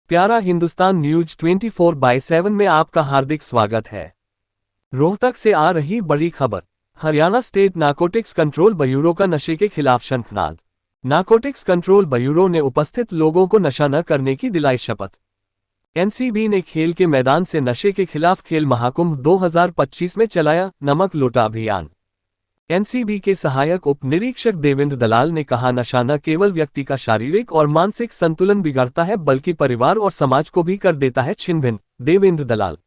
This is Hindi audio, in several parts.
प्यारा हिंदुस्तान न्यूज 24/7 में आपका हार्दिक स्वागत है। रोहतक से आ रही बड़ी खबर। Haryana state narcotics control bureau का नशे के खिलाफ शंखनाद। नारकोटिक्स कंट्रोल ब्यूरो ने उपस्थित लोगों को नशा न करने की दिलाई शपथ। एनसीबी ने खेल के मैदान से नशे के खिलाफ खेल महाकुंभ 2025 में चलाया नमक लोटा अभियान। एनसीबी के सहायक उप निरीक्षक देवेंद्र दलाल ने कहा, नशा न केवल व्यक्ति का शारीरिक और मानसिक संतुलन बिगाड़ता है बल्कि परिवार और समाज को भी कर देता है छिन्न-भिन्न। देवेंद्र दलाल।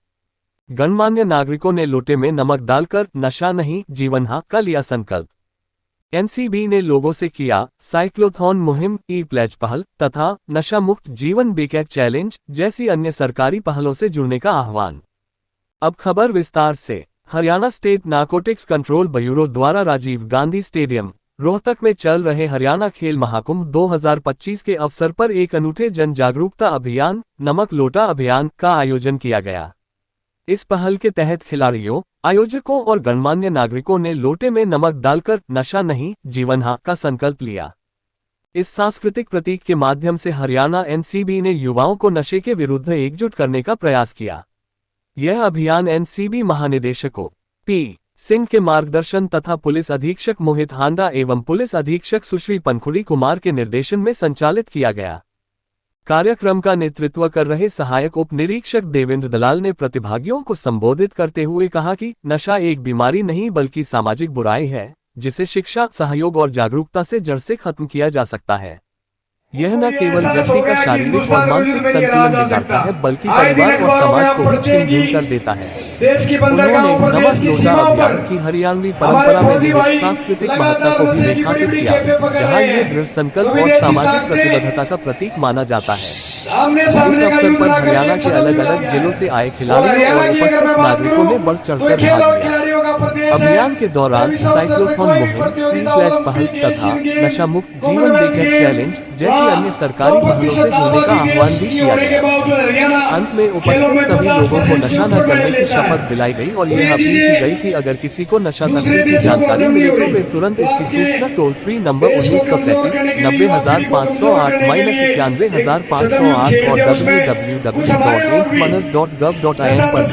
गणमान्य नागरिकों ने लोटे में नमक डालकर नशा नहीं जीवन हाँ का लिया संकल्प। एनसीबी ने लोगों से किया साइक्लोथॉन मुहिम, ई प्लेज पहल तथा नशा मुक्त जीवन बेकैक चैलेंज जैसी अन्य सरकारी पहलों से जुड़ने का आह्वान। अब खबर विस्तार से। Haryana state narcotics control bureau द्वारा राजीव गांधी स्टेडियम, रोहतक में चल रहे हरियाणा खेल महाकुंभ 2025 के अवसर पर एक अनूठे जन जागरूकता अभियान नमक लोटा अभियान का आयोजन किया गया। इस पहल के तहत खिलाड़ियों, आयोजकों और गणमान्य नागरिकों ने लोटे में नमक डालकर नशा नहीं जीवन हाँ का संकल्प लिया। इस सांस्कृतिक प्रतीक के माध्यम से हरियाणा एनसीबी ने युवाओं को नशे के विरुद्ध एकजुट करने का प्रयास किया। यह अभियान एनसीबी महानिदेशकों पी सिंह के मार्गदर्शन तथा पुलिस अधीक्षक मोहित हांडा एवं पुलिस अधीक्षक सुश्री पनखुड़ी कुमार के निर्देशन में संचालित किया गया। कार्यक्रम का नेतृत्व कर रहे सहायक उप निरीक्षक देवेंद्र दलाल ने प्रतिभागियों को संबोधित करते हुए कहा कि नशा एक बीमारी नहीं बल्कि सामाजिक बुराई है, जिसे शिक्षा, सहयोग और जागरूकता से जड़ से खत्म किया जा सकता है। यह न केवल व्यक्ति का शारीरिक और मानसिक संतुलन बिगाड़ता है बल्कि परिवार और समाज को भी छिन्न-भिन्न कर देता है। उन्होंने नमक लोटा अभियान की हरियाणवी परंपरा में निहित सांस्कृतिक महत्ता को भी रेखांकित किया, जहां ये दृढ़ संकल्प और सामाजिक प्रतिबद्धता का प्रतीक माना जाता है। इस अवसर पर हरियाणा के अलग अलग जिलों से आए खिलाड़ियों और उपस्थित नागरिकों ने बढ़ चढ़कर भाग लिया। अभियान के दौरान साइक्लोथॉन मुहिम, ई प्लेज पहल तथा नशा मुक्त जीवन बेकैक चैलेंज जैसी अन्य सरकारी पहलों से जुड़ने का आह्वान भी किया गया। अंत में उपस्थित सभी लोगों को नशा न करने की शपथ दिलाई गई और यह अपील की गई कि अगर किसी को नशा तस्करी की जानकारी मिले तो वे तुरंत इसकी सूचना टोल फ्री नंबर 1933 90508 -91508 और www.insmanas.gov.in पर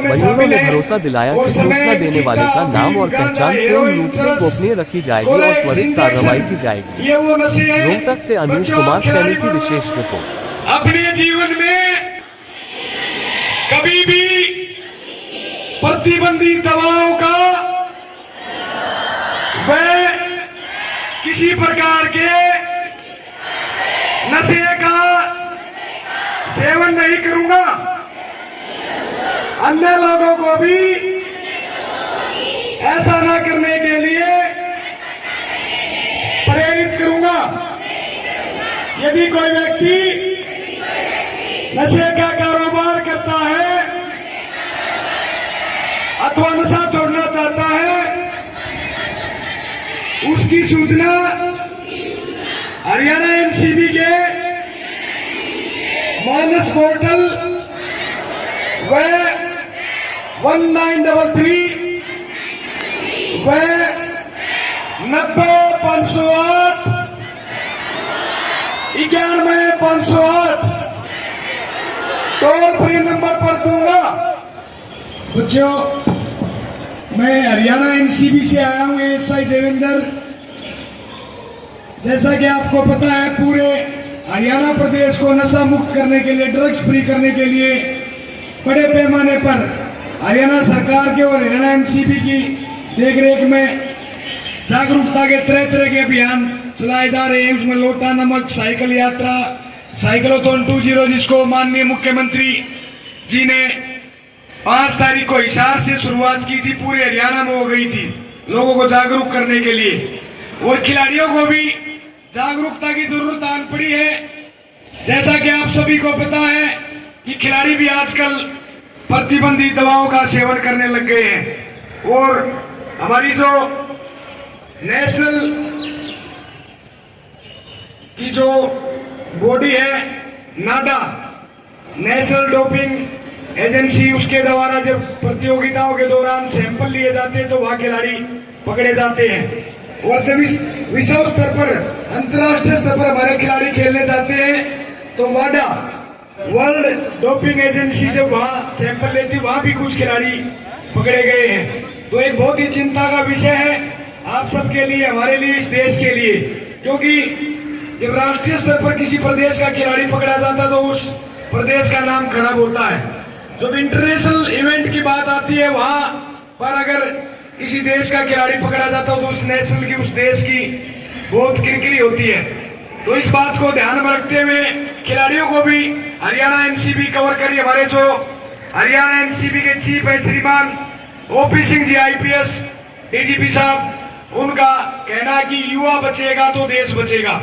ब्यूरो ने भरोसा दिलाया कि सूचना देने वाले का नाम और पहचान पूर्ण रूप से गोपनीय रखी जाएगी और त्वरित कार्रवाई की जाएगी। रोहतक से अनिल कुमार सैनी की विशेष रिपोर्ट। अपने जीवन में कभी भी प्रतिबंधित दवाओं का वह किसी प्रकार के नशे का सेवन नहीं करूंगा। अन्य लोगों को भी ऐसा ना करने के लिए प्रेरित करूंगा। यदि कोई व्यक्ति नशे का कारोबार करता है अथवा नशा छोड़ना चाहता है, उसकी सूचना हरियाणा एनसीबी के मानस पोर्टल व 1933 व 90-508 91-508 टोल फ्री नंबर पर दूंगा। बच्चों, मैं हरियाणा एनसीबी से आया हूं, एसआई देवेंद्र। जैसा कि आपको पता है, पूरे हरियाणा प्रदेश को नशा मुक्त करने के लिए, ड्रग्स फ्री करने के लिए बड़े पैमाने पर हरियाणा सरकार के और हरियाणा एनसीबी की देखरेख में जागरूकता के तरह के अभियान चलाए जा रहे हैं। उसमें लोटा नमक साइकिल यात्रा, साइक्लोथॉन 20, जिसको माननीय मुख्यमंत्री जी ने 5 तारीख को हिसार से शुरुआत की थी, पूरे हरियाणा में हो गई थी लोगों को जागरूक करने के लिए। और खिलाड़ियों को भी जागरूकता की जरूरत आन पड़ी है। जैसा कि आप सभी को पता है कि खिलाड़ी भी आजकल प्रतिबंधित दवाओं का सेवन करने लग गए हैं। और हमारी जो नेशनल की जो बॉडी है, नाडा, नेशनल डोपिंग एजेंसी, उसके द्वारा जब प्रतियोगिताओं के दौरान सैंपल लिए जाते हैं तो वहां खिलाड़ी पकड़े जाते हैं। और जब इस विश्व स्तर पर, अंतर्राष्ट्रीय स्तर पर हमारे खिलाड़ी खेलने जाते हैं तो वाडा वर्ल्ड डोपिंग एजेंसी जब वहाँ सैंपल लेती वहाँ भी कुछ खिलाड़ी पकड़े गए हैं। तो एक बहुत ही चिंता का विषय है आप सबके लिए, हमारे लिए, इस देश के लिए, क्योंकि जब राष्ट्रीय स्तर पर किसी प्रदेश का खिलाड़ी पकड़ा जाता है तो उस प्रदेश का नाम खराब होता है। जब इंटरनेशनल इवेंट की बात आती है वहां पर अगर किसी देश का खिलाड़ी पकड़ा जाता है तो उस नेशनल की, उस देश की बहुत किरकिरी होती है। तो इस बात को ध्यान में रखते हुए खिलाड़ियों को भी हरियाणा एनसीबी कवर करी। हमारे जो हरियाणा एनसीबी के चीफ है श्रीमान OP Singh ji IPS DGP साहब, उनका कहना है कि युवा बचेगा तो देश बचेगा।